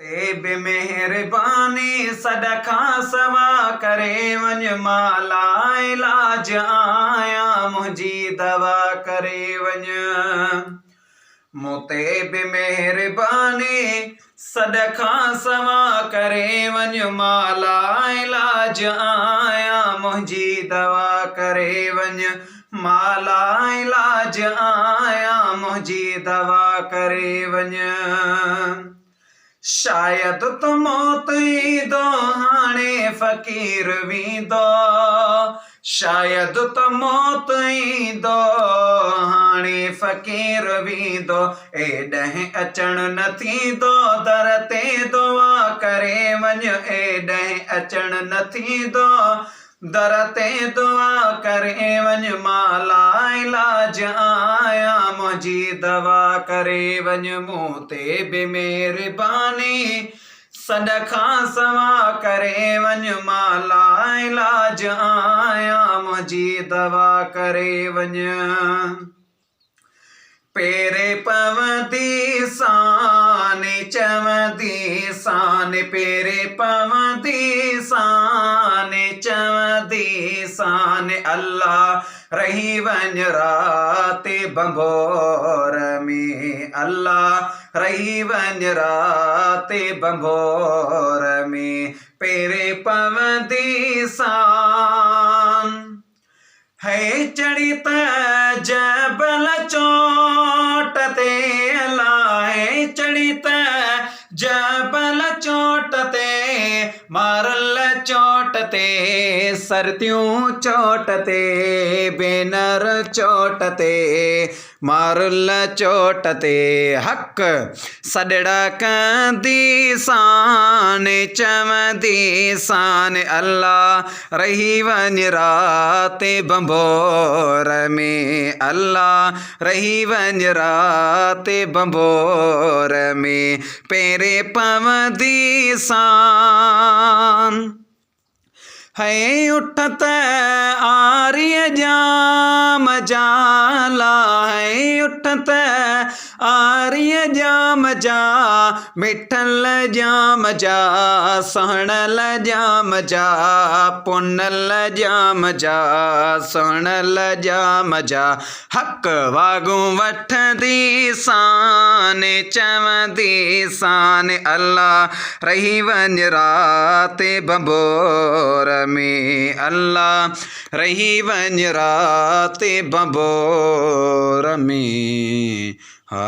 ए बेमेहरबानी सदका सवा करे वञ माला इलाज आया मुझी दवा करे वञ मोते बेमेहरबानी सदका सवा करे वञ माला इलाज आया मुझी दवा करे वञ माला इलाज आया मुझी दवा करे वञ शायद तो मौत ईंदो हाणे फ़कीर वींदो शायद तो मौत ईंदो हाणे फ़कीर वींदो एॾहें अचण न थींदो दर ते दुआ करे वञ एॾहें अचण न थींदो दर ते दुआ करे वञ माला इलाज आया मुझी दवा करे वञ मूं ते बेमेहरबानी सदका सवा करे वञ माला इलाज आया मुझी दवा करे वञ पेरे पवंदी साने चवंदी साने पेरे पवंदी साने चवंदी साने अल्लाह रही वञ राति बंबोर में अल्लाह रही वञ राति बंबोर में पेरे पवंदी सान है चढ़ी त जबल चोट ते अल्लाह है चढ़ी त जबल चोट ते मारल चोट ते सरतियूं चोट ते बेनर चोट ते मारल चोट ते हक़ सॾड़ा कंदी साने चवंदी साने अल्लाह रही वञ राति बंबोर में अल्लाह रही वञ राति बंबोर में पेरे पवंदी सान है उठत आर्य जाम जाला है उठत आर्य जाम जा मिठल जाम जा सहणल जाम जा पुनल जाम जा सहणल जाम जा हक़ वागूं वठंदी साने चवंदी साने अल्लाह रही वञ राति बंबोर में अल्लाह रही वञ राति बंबोर में हा